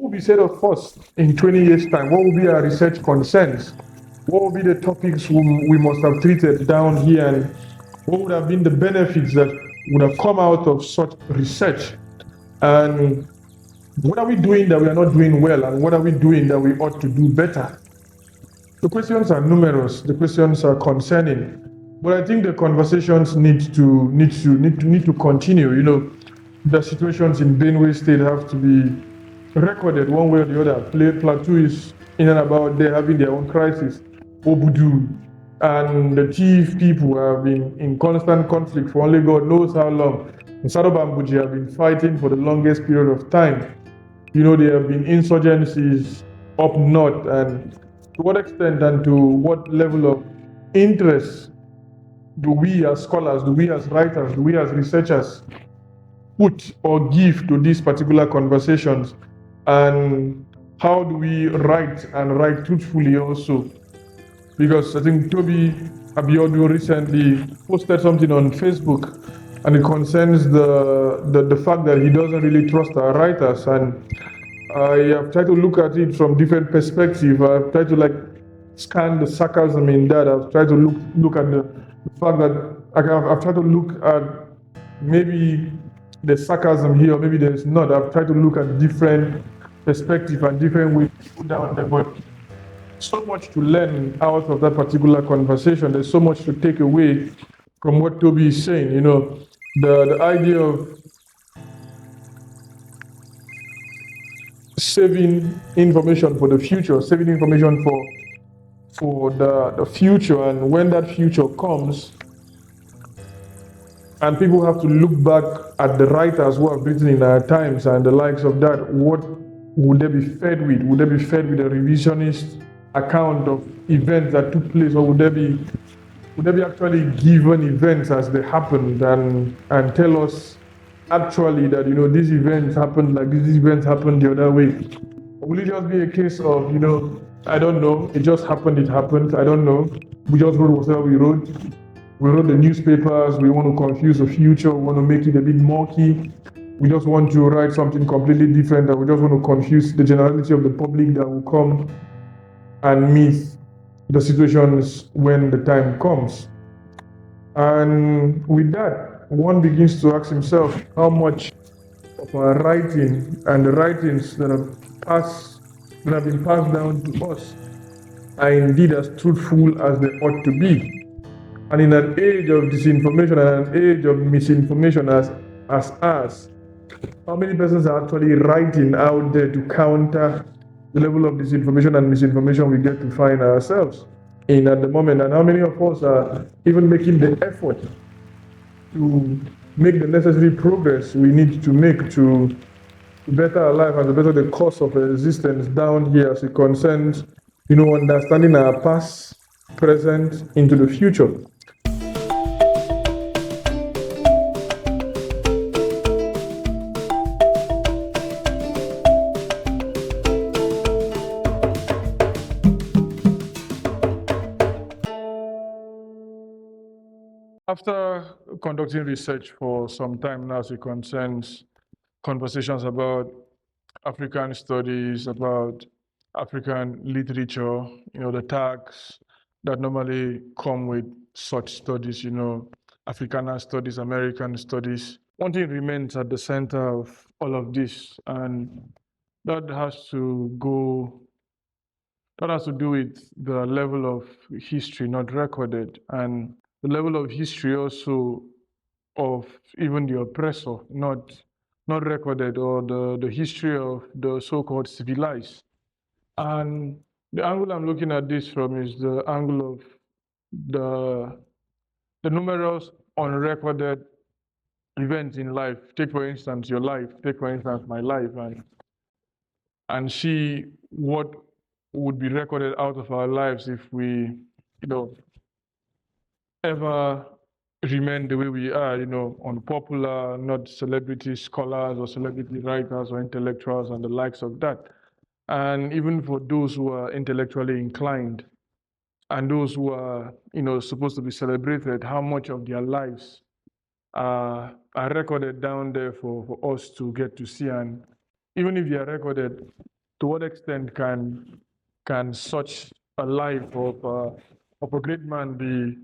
will be said of us in 20 years' time? What will be our research concerns? What will be the topics we must have treated down here, and what would have been the benefits that would have come out of such research? And what are we doing that we are not doing well, and what are we doing that we ought to do better? The questions are numerous. The questions are concerning, but I think the conversations need to continue. You know, the situations in Benue State have to be recorded one way or the other. Plateau is in and about there having their own crisis. Obudu and the chief people have been in constant conflict for only God knows how long. And Sarobambuji have been fighting for the longest period of time. You know, there have been insurgencies up north, and to what extent and to what level of interest do we as scholars, do we as writers, do we as researchers put or give to these particular conversations? And how do we write and write truthfully also? Because I think Toby Abiodun recently posted something on Facebook, and it concerns the fact that he doesn't really trust our writers. And I have tried to look at it from different perspectives. I've tried to scan the sarcasm in that. I've tried to look at the fact that I've tried to look at maybe the sarcasm here, or maybe there's not. I've tried to look at different perspectives and different ways to put down there. But so much to learn out of that particular conversation. There's so much to take away from what Toby is saying. You know, the idea of saving information for the future, saving information for the future, and when that future comes, and people have to look back at the writers who have written in our times and the likes of that, what would they be fed with? Would they be fed with a revisionist account of events that took place, or would they be actually given events as they happened and tell us actually that, you know, these events happened like this, these events happened the other way? Or will it just be a case of, you know, I don't know, it just happened, it happened, I don't know, we just wrote whatever we wrote. We wrote the newspapers, we want to confuse the future, we want to make it a bit murky. We just want to write something completely different, and we just want to confuse the generality of the public that will come and meet the situations when the time comes. And with that, one begins to ask himself how much of our writing and the writings that have been passed down to us are indeed as truthful as they ought to be. And in an age of disinformation and an age of misinformation as ours, how many persons are actually writing out there to counter the level of disinformation and misinformation we get to find ourselves in at the moment? And how many of us are even making the effort to make the necessary progress we need to make to better our life and to better the course of existence down here as it concerns, you know, understanding our past, present, into the future? After conducting research for some time now as it concerns conversations about African studies, about African literature, you know, the tags that normally come with such studies, you know, Africana studies, American studies. One thing remains at the center of all of this, and that has to do with the level of history not recorded, and the level of history also of even the oppressor not recorded, or the history of the so-called civilized. And the angle I'm looking at this from is the angle of the numerous unrecorded events in life. Take for instance your life, take for instance my life, and see what would be recorded out of our lives if we, you know, ever remain the way we are, you know, unpopular, not celebrity scholars or celebrity writers or intellectuals and the likes of that. And even for those who are intellectually inclined and those who are, you know, supposed to be celebrated, how much of their lives are recorded down there for us to get to see. And even if they are recorded, to what extent can such a life of a great man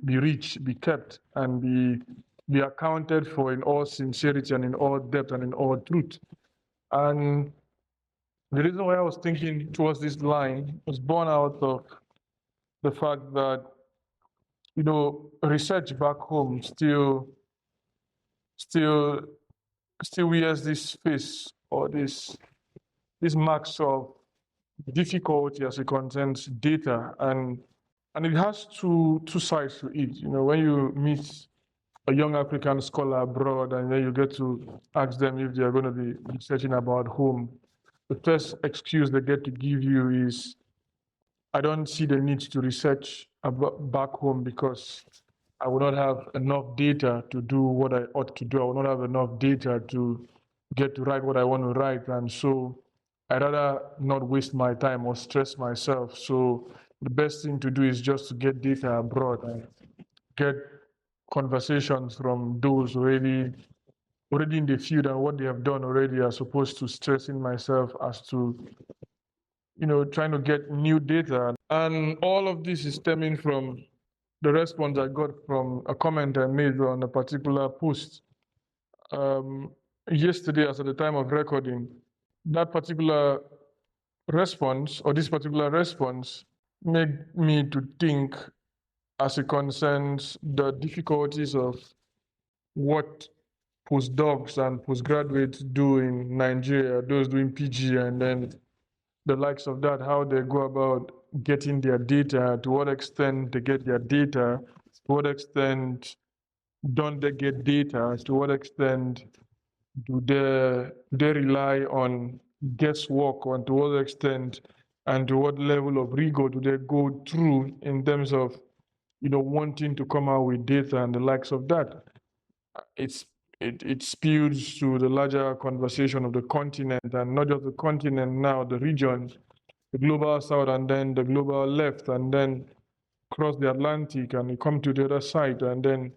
be reached, be kept, and be accounted for in all sincerity and in all depth and in all truth? And the reason why I was thinking towards this line was born out of the fact that research back home still still wears this face or this marks of difficulty as it contains data, and it has two sides to it. When you meet a young African scholar abroad and then you get to ask them if they are going to be researching about home, the first excuse they get to give you is, I don't see the need to research about back home because I will not have enough data to do what I ought to do. I will not have enough data to get to write what I want to write. And so I'd rather not waste my time or stress myself. So the best thing to do is just to get data abroad and get conversations from those already in the field and what they have done already, as opposed to stressing myself as to trying to get new data. And all of this is stemming from the response I got from a comment I made on a particular post yesterday, as at the time of recording. That particular response, or this particular response, made me to think, as it concerns the difficulties of what postdocs and postgraduates do in Nigeria, those doing PG and then the likes of that, how they go about getting their data, to what extent they get their data, to what extent don't they get data, to what extent do they rely on guesswork, and to what extent and to what level of rigor do they go through in terms of wanting to come out with data and the likes of that. It spews to the larger conversation of the continent, and not just the continent now, the region, the global south, and then the global left, and then cross the Atlantic, and you come to the other side, and then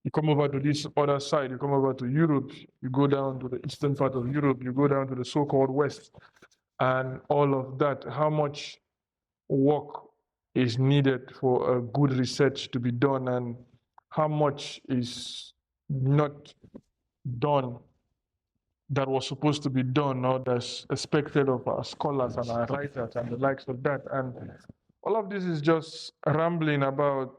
you come over to this other side, you come over to Europe, you go down to the eastern part of Europe, you go down to the so-called West, and all of that. How much work is needed for a good research to be done, and how much is not done that was supposed to be done or that's expected of our scholars and our writers and the likes of that. And all of this is just rambling about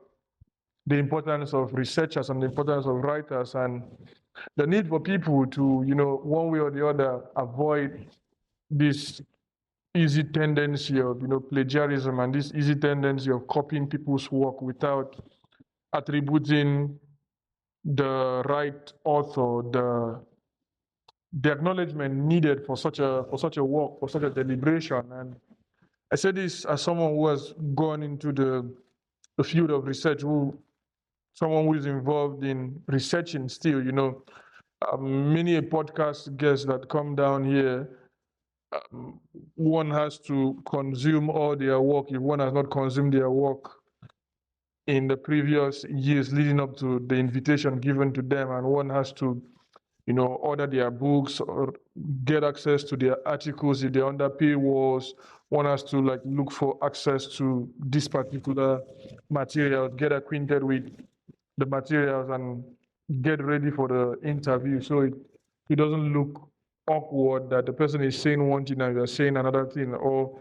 the importance of researchers and the importance of writers and the need for people to, one way or the other, avoid this easy tendency of, plagiarism, and this easy tendency of copying people's work without attributing the right author the acknowledgement needed for such a work, for such a deliberation. And I say this as someone who has gone into the field of research, someone who is involved in researching still. Many a podcast guests that come down here, one has to consume all their work if one has not consumed their work in the previous years leading up to the invitation given to them, and one has to order their books or get access to their articles if they're under paywalls. One has to look for access to this particular material, get acquainted with the materials, and get ready for the interview. So it doesn't look awkward that the person is saying one thing and you're saying another thing, or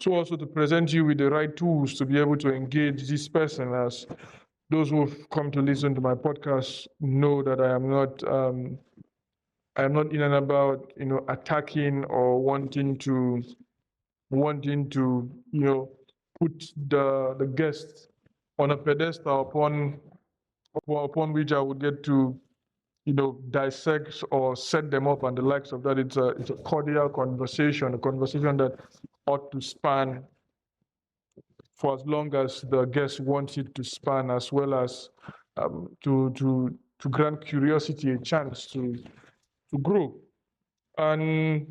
so also to present you with the right tools to be able to engage this person. As those who have come to listen to my podcast know that I am not in and about attacking or wanting to put the guest on a pedestal upon which I would get to dissect or set them up and the likes of that. It's a cordial conversation, a conversation that ought to span for as long as the guest wants it to span, as well as to grant curiosity a chance to grow. And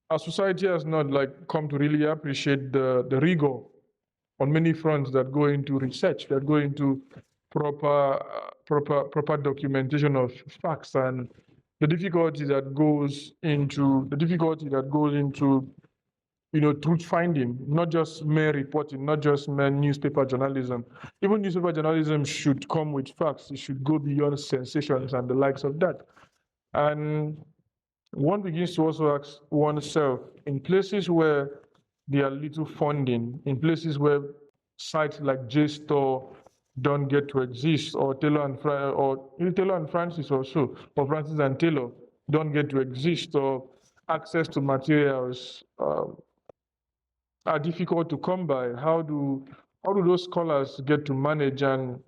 our society has not come to really appreciate the rigor on many fronts that go into research, that go into proper documentation of facts, and the difficulty that goes into truth finding, not just mere reporting, not just mere newspaper journalism. Even newspaper journalism should come with facts. It should go beyond sensations and the likes of that. And one begins to also ask oneself, in places where there are little funding, in places where sites like JSTOR don't get to exist, or Taylor and Francis also, or Francis and Taylor don't get to exist, or access to materials are difficult to come by. How do those scholars get to manage? And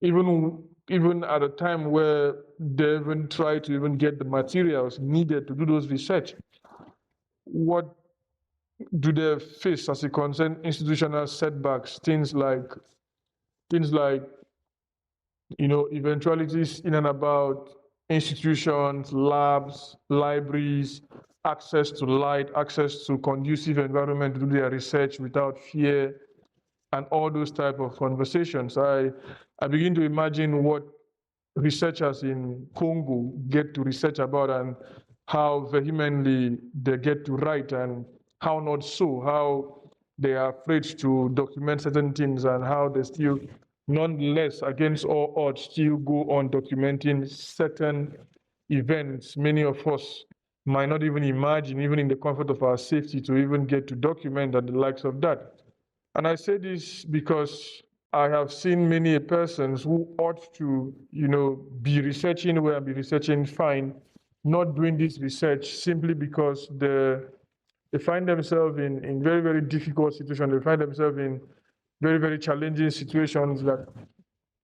even at a time where they even try to even get the materials needed to do those research, what do they face as a concern? Institutional setbacks, things like eventualities in and about institutions, labs, libraries, access to light, access to conducive environment to do their research without fear, and all those type of conversations. I begin to imagine what researchers in Congo get to research about, and how vehemently they get to write, and how not so, how they are afraid to document certain things, and how they still, nonetheless, against all odds, still go on documenting certain events many of us might not even imagine, even in the comfort of our safety, to even get to document, and the likes of that. And I say this because I have seen many persons who ought to, be researching well, be researching fine, not doing this research simply because they find themselves in very, very difficult situations. They find themselves in very, very challenging situations that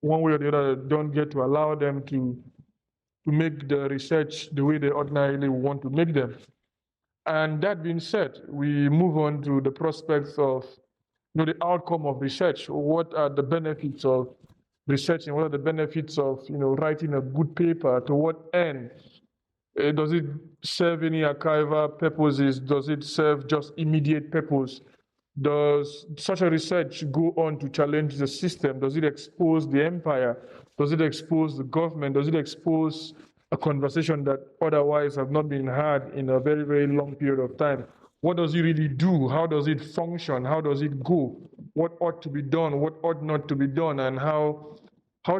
one way or the other don't get to allow them to make the research the way they ordinarily want to make them. And that being said, we move on to the prospects of the outcome of research. What are the benefits of researching? What are the benefits of writing a good paper? To what end? Does it serve any archival purposes? Does it serve just immediate purpose? Does such a research go on to challenge the system? Does it expose the empire? Does it expose the government? Does it expose a conversation that otherwise have not been had in a very, very long period of time? What does it really do? How does it function? How does it go? What ought to be done? What ought not to be done? And how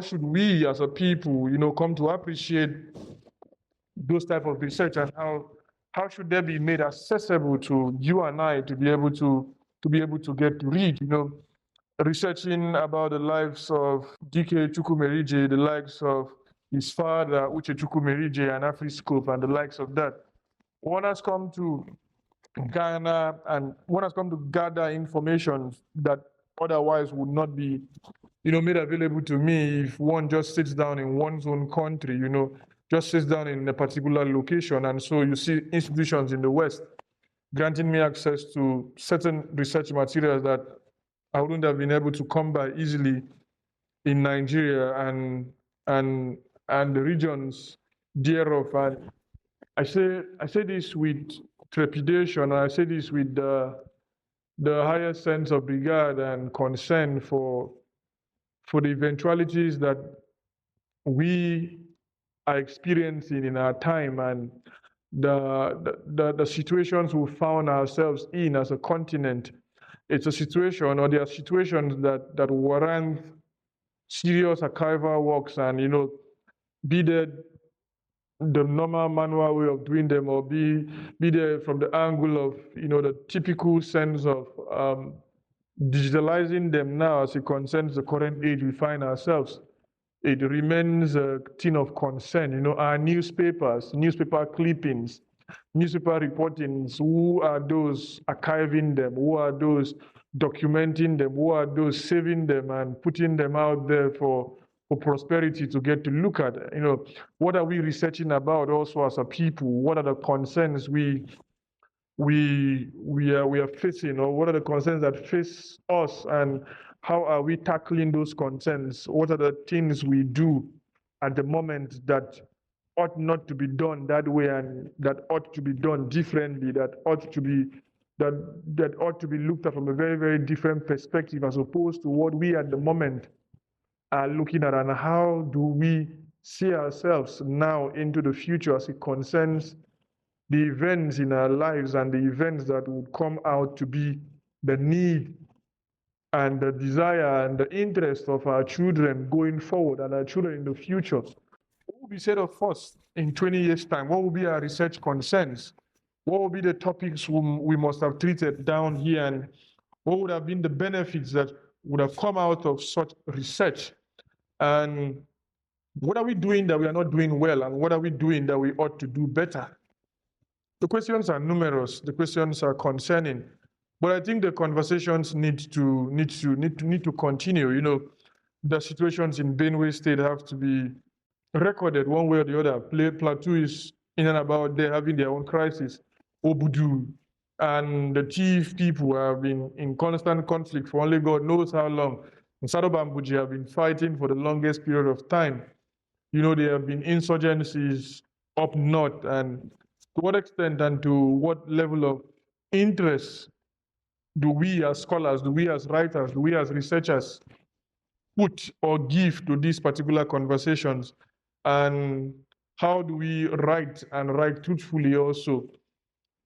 should we as a people, come to appreciate those type of research, and how should they be made accessible to you and I to be able to get to read, researching about the lives of DK Chukwumerije, the likes of his father Uche Chukwumerije and Afriscope and the likes of that. One has come to Ghana, and one has come to gather information that otherwise would not be made available to me if one just sits down in one's own country, just sits down in a particular location. And so you see institutions in the West granting me access to certain research materials that I wouldn't have been able to come by easily in Nigeria and the regions thereof. And I say this with trepidation. I say this with the highest sense of regard and concern for the eventualities that we are experiencing in our time, and the situations we found ourselves in as a continent. It's a situation, or there are situations that warrant serious archival works, and be the normal manual way of doing them, or be there from the angle of the typical sense of digitalizing them now as it concerns the current age we find ourselves. It remains a thing of concern. Our newspapers, newspaper clippings, newspaper reportings, who are those archiving them? Who are those documenting them? Who are those saving them and putting them out there for prosperity to get to look at? What are we researching about also as a people? What are the concerns we are facing, or what are the concerns that face us, and how are we tackling those concerns? What are the things we do at the moment that ought not to be done that way, and that ought to be done differently, that ought to be looked at from a very, very different perspective, as opposed to what we at the moment are looking at? And how do we see ourselves now into the future as it concerns the events in our lives and the events that would come out to be the need and the desire and the interest of our children going forward and our children in the future. What will be said of us in 20 years' time? What will be our research concerns? What will be the topics we must have treated down here, and what would have been the benefits that would have come out of such research? And what are we doing that we are not doing well, and what are we doing that we ought to do better? The questions are numerous. The questions are concerning, but I think the conversations need to continue. You know, the situations in Benue State have to be recorded one way or the other. Plateau is in and about there having their own crisis. Obudu and the chief people have been in constant conflict for only God knows how long. And Sadobambuji have been fighting for the longest period of time. You know, there have been insurgencies up north, and to what extent and to what level of interest do we as scholars, do we as writers, do we as researchers put or give to these particular conversations? And how do we write and write truthfully also?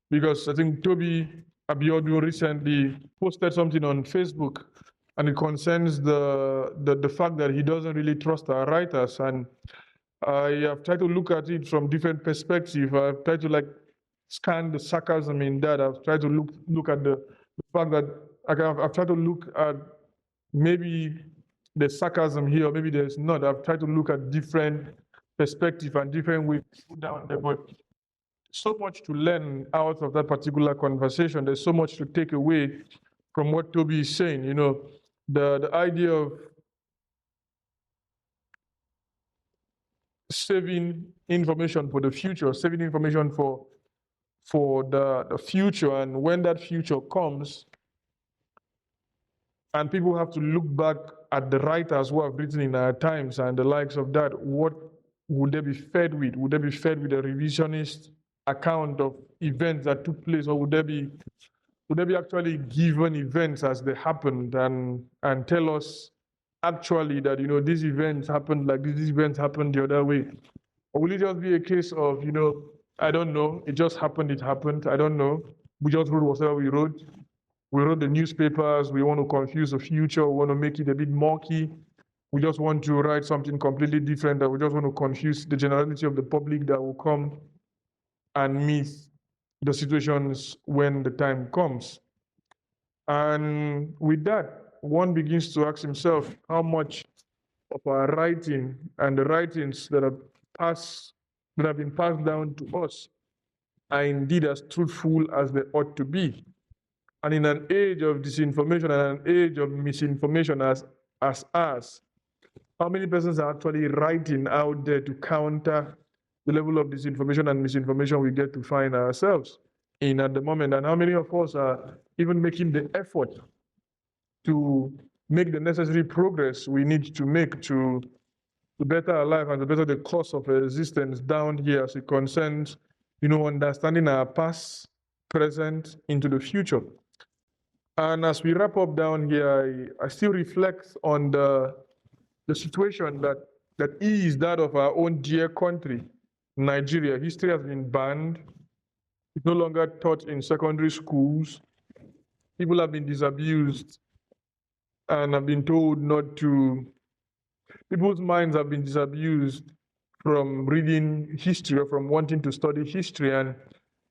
Because I think Toby Abiodun recently posted something on Facebook, and it concerns the fact that he doesn't really trust our writers. And I have tried to look at it from different perspectives. I've tried to like scan the sarcasm in that. I've tried to look at the fact that I've tried to look at maybe the sarcasm here, or maybe there's not. I've tried to look at different perspective and different ways to put down there, but so much to learn out of that particular conversation. There's so much to take away from what Toby is saying. You know, the idea of saving information for the future, saving information for the future, and when that future comes, and people have to look back at the writers who have written in our times and the likes of that, what would they be fed with? Would they be fed with a revisionist account of events that took place, or would they be actually given events as they happened and tell us actually that, you know, these events happened like this, these events happened the other way? Or will it just be a case of, you know, I don't know, it just happened, it happened, I don't know. We just wrote whatever we wrote. We wrote the newspapers, we want to confuse the future, we want to make it a bit murky. We just want to write something completely different, that we just want to confuse the generality of the public that will come and meet the situations when the time comes. And with that, one begins to ask himself how much of our writing and the writings that have been passed down to us are indeed as truthful as they ought to be. And in an age of disinformation and an age of misinformation as ours, how many persons are actually writing out there to counter the level of disinformation and misinformation we get to find ourselves in at the moment? And how many of us are even making the effort to make the necessary progress we need to make to better our life and to better the course of existence down here as it concerns, you know, understanding our past, present, into the future? And as we wrap up down here, I still reflect on the situation that is that of our own dear country, Nigeria. History has been banned. It's no longer taught in secondary schools. People have been disabused and have been told not to. People's minds have been disabused from reading history or from wanting to study history. And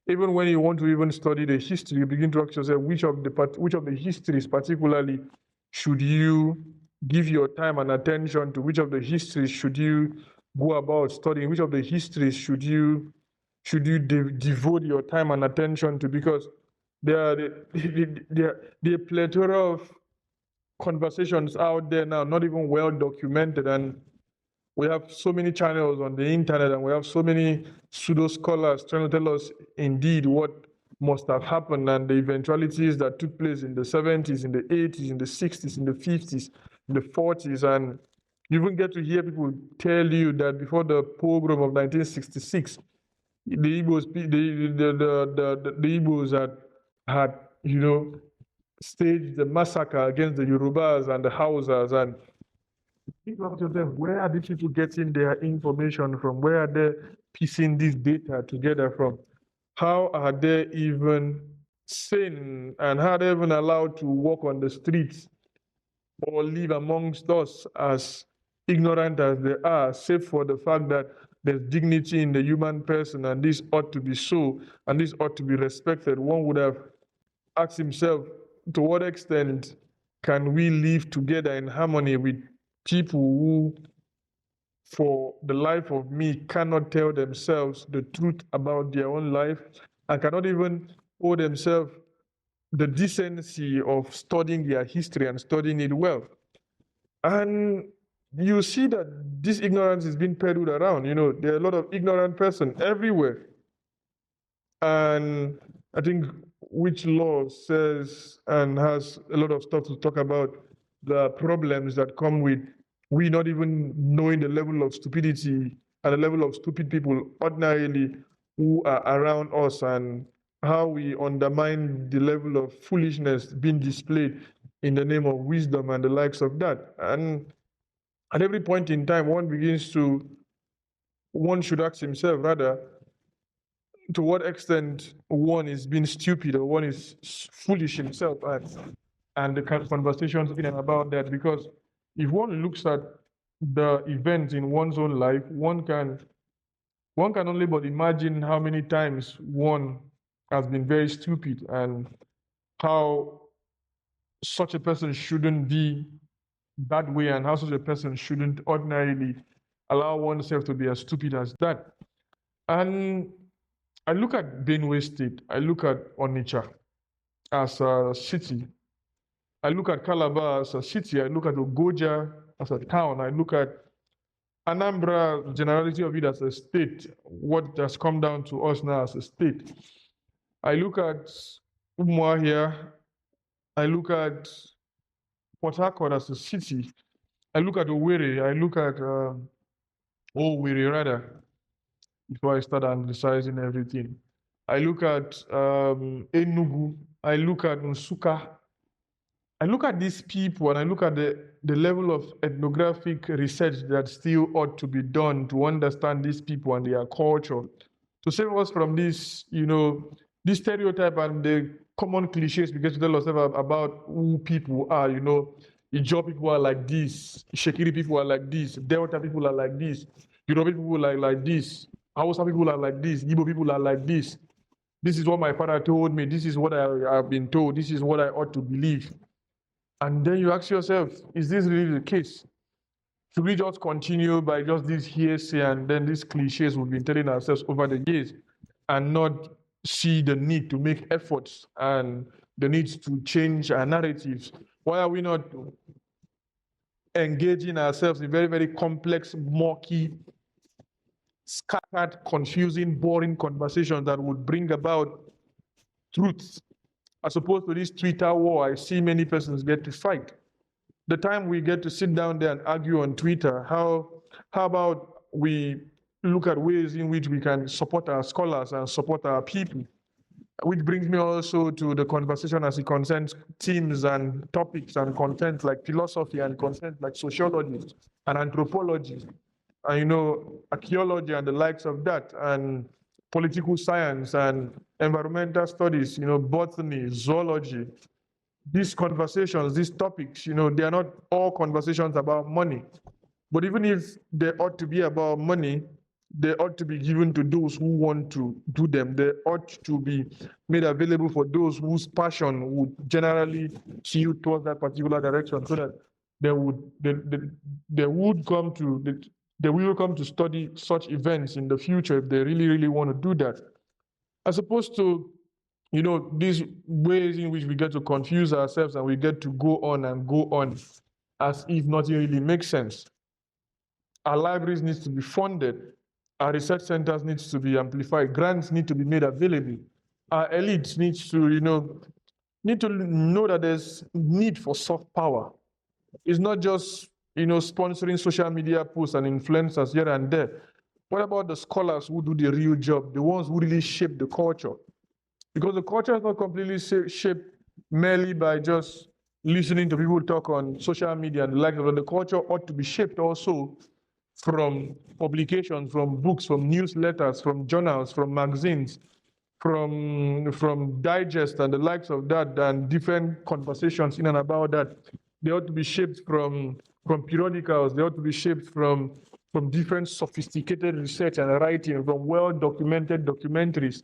even when you want to even study the history, you begin to ask yourself, which of the histories particularly should you give your time and attention to? Which of the histories should you go about studying? Which of the histories should you devote your time and attention to? Because there are the plethora of conversations out there now, not even well documented, and we have so many channels on the internet, and we have so many pseudo scholars trying to tell us indeed what must have happened and the eventualities that took place in the 70s, in the 80s, in the 60s, in the 50s, in the 40s. And you even get to hear people tell you that before the pogrom of 1966, the Igbos had you know, staged the massacre against the Yorubas and the Hausas. And think about yourself, where are these people getting their information from? Where are they piecing this data together from? How are they even sane, and how are they even allowed to walk on the streets or live amongst us as ignorant as they are, save for the fact that there's dignity in the human person and this ought to be so and this ought to be respected? One would have asked himself, to what extent can we live together in harmony with people who, for the life of me, cannot tell themselves the truth about their own life and cannot even owe themselves the decency of studying their history and studying it well? And you see that this ignorance is being peddled around. There are a lot of ignorant person everywhere. And I think which law says and has a lot of stuff to talk about the problems that come with we not even knowing the level of stupidity and the level of stupid people ordinarily who are around us, and how we undermine the level of foolishness being displayed in the name of wisdom and the likes of that. And at every point in time, one should ask himself rather, to what extent one is being stupid or one is foolish himself, and the kind of conversations in and about that. Because if one looks at the events in one's own life, one can only but imagine how many times one has been very stupid, and how such a person shouldn't be that way, and how such a person shouldn't ordinarily allow oneself to be as stupid as that. And I look at Benue State, I look at Onitsha as a city, I look at Calabar as a city, I look at Ogoja as a town, I look at Anambra, generality of it, as a state, what has come down to us now as a state. I look at Umuahia, I look at Port Harcourt as a city, I look at Owerri, I look at Owerri rather, before I start analyzing everything. I look at Enugu, I look at Nsuka, I look at these people and I look at the level of ethnographic research that still ought to be done to understand these people and their culture, to save us from this stereotype and the common cliches we get to tell ourselves about who people are. Ijaw people are like this, Shekiri people are like this, Delta people are like this, Yoruba people are like this, Hausa people are like this, Igbo people are like this. This is what my father told me. This is what I have been told. This is what I ought to believe. And then you ask yourself, is this really the case? Should we just continue by just this hearsay and then these cliches we've been telling ourselves over the years, and not see the need to make efforts and the need to change our narratives? Why are we not engaging ourselves in very, very complex, murky, scattered, confusing, boring conversations that would bring about truth, as opposed to this Twitter war I see many persons get to fight? The time we get to sit down there and argue on Twitter, how about we look at ways in which we can support our scholars and support our people? Which brings me also to the conversation as it concerns themes and topics and content like philosophy and content like sociology and anthropology and archaeology and the likes of that, and political science and environmental studies, botany, zoology. These conversations, these topics, they are not all conversations about money. But even if they ought to be about money, they ought to be given to those who want to do them. They ought to be made available for those whose passion would generally tilt towards that particular direction, so that they would come to they will come to study such events in the future if they really, really want to do that. As opposed to these ways in which we get to confuse ourselves and we get to go on and go on as if nothing really makes sense. Our libraries need to be funded. Our research centers need to be amplified. Grants need to be made available. Our elites need to know that there's need for soft power. It's not just sponsoring social media posts and influencers here and there. What about the scholars who do the real job, the ones who really shape the culture? Because the culture is not completely shaped merely by just listening to people talk on social media and the like. The culture ought to be shaped also from publications, from books, from newsletters, from journals, from magazines, from digest and the likes of that, and different conversations in and about that. They ought to be shaped from periodicals. They ought to be shaped from different sophisticated research and writing, from well-documented documentaries,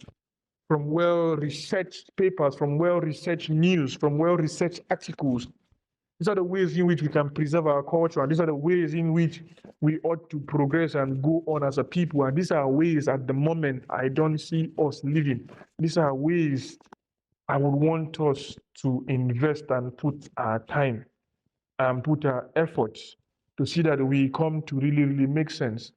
from well-researched papers, from well-researched news, from well-researched articles. These are the ways in which we can preserve our culture, and these are the ways in which we ought to progress and go on as a people. And these are ways at the moment I don't see us living. These are ways I would want us to invest and put our time and put our efforts to see that we come to really, really make sense.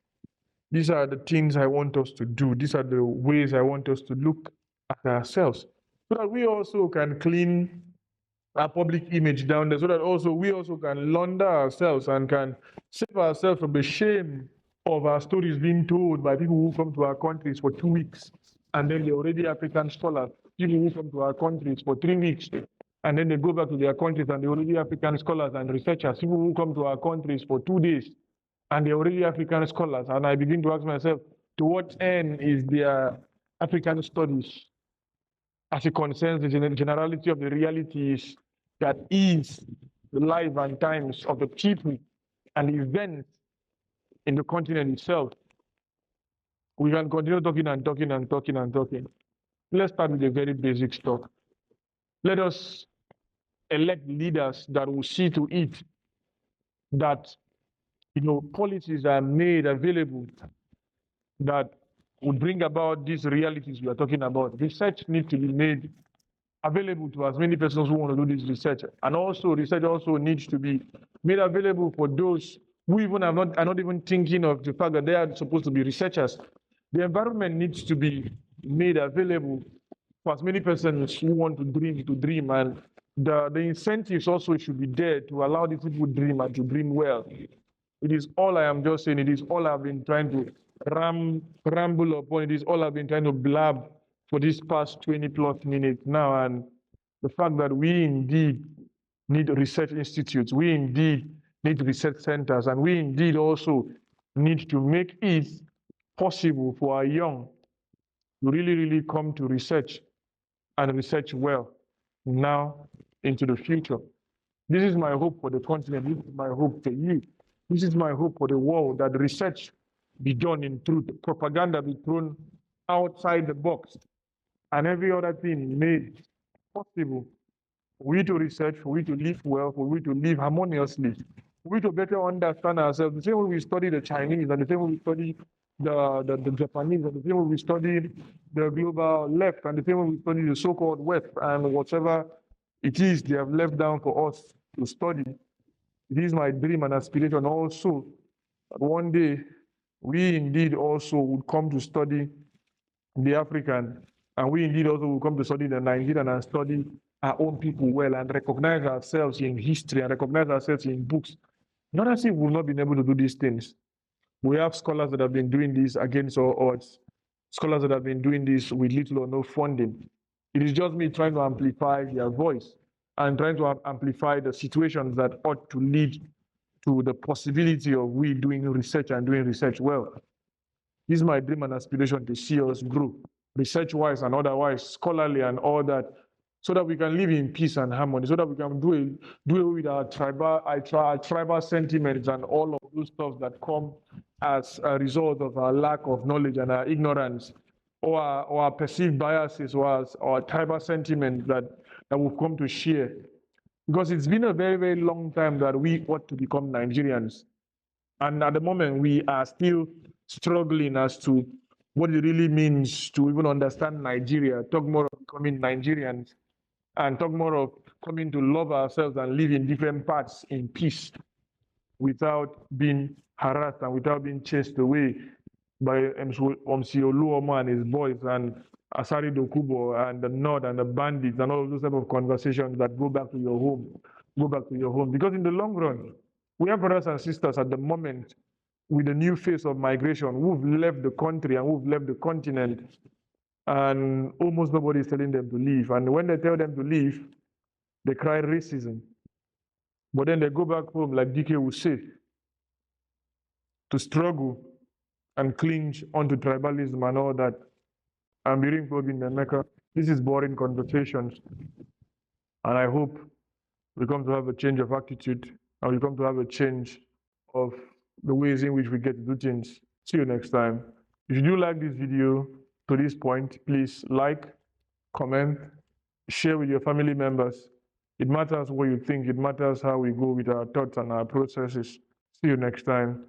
These are the things I want us to do. These are the ways I want us to look at ourselves so that we also can clean our public image down there, so that also we also can launder ourselves and can save ourselves from the shame of our stories being told by people who come to our countries for 2 weeks and then they're already African scholars, people who come to our countries for 3 weeks and then they go back to their countries and they're already African scholars and researchers, people who come to our countries for 2 days and they're already African scholars. And I begin to ask myself, to what end is their African studies as it concerns the generality of the realities that is the life and times of the people and the events in the continent itself? We can continue talking and talking and talking and talking. Let's start with the very basic stuff. Let us elect leaders that will see to it that policies are made available that would bring about these realities we are talking about. Research needs to be made available to as many persons who want to do this research. And also, research also needs to be made available for those who even are not even thinking of the fact that they are supposed to be researchers. The environment needs to be made available for as many persons who want to dream, and the incentives also should be there to allow these people to dream and to dream well. It is all I am just saying. It is all I've been trying to ramble upon. It is all I've been trying to blab for these past 20 plus minutes now. And the fact that we indeed need research institutes, we indeed need research centers, and we indeed also need to make it possible for our young to really, really come to research and research well now into the future. This is my hope for the continent. This is my hope for you. This is my hope for the world, that research be done in truth, propaganda be thrown outside the box, and every other thing made possible for we to research, for we to live well, for we to live harmoniously, for we to better understand ourselves. The same way we study the Chinese, and the same way we study the Japanese, and the same way we study the global left, and the same way we study the so-called West, and whatever it is they have left down for us to study. It is my dream and aspiration also that one day we indeed also would come to study the African, and we indeed also will come to study the Nigerian and study our own people well and recognize ourselves in history and recognize ourselves in books. Not as if we've not been able to do these things. We have scholars that have been doing this against all odds, scholars that have been doing this with little or no funding. It is just me trying to amplify their voice and trying to amplify the situations that ought to lead to the possibility of we doing research and doing research well. This is my dream and aspiration, to see us grow, research-wise and otherwise, scholarly and all that, so that we can live in peace and harmony, so that we can do away with our tribal sentiments and all of those stuff that come as a result of our lack of knowledge and our ignorance, or our perceived biases, or our tribal sentiments that we've come to share. Because it's been a very, very long time that we ought to become Nigerians. And at the moment, we are still struggling as to what it really means to even understand Nigeria, talk more of becoming Nigerians, and talk more of coming to love ourselves and live in different parts in peace without being harassed and without being chased away by Omsi Oluomo and his boys and Asari Dokubo and the Nord and the bandits and all of those type of conversations that go back to your home. Go back to your home. Because in the long run, we have brothers and sisters at the moment with the new phase of migration who've left the country and who've left the continent, and almost nobody is telling them to leave. And when they tell them to leave, they cry racism. But then they go back home, like DK will say, to struggle and cling onto tribalism and all that. I'm Biringkpa in Mecca. This is Boring Conversations, and I hope we come to have a change of attitude and we come to have a change of the ways in which we get to do things. See you next time. If you do like this video to this point, please like, comment, share with your family members. It matters what you think, it matters how we go with our thoughts and our processes. See you next time.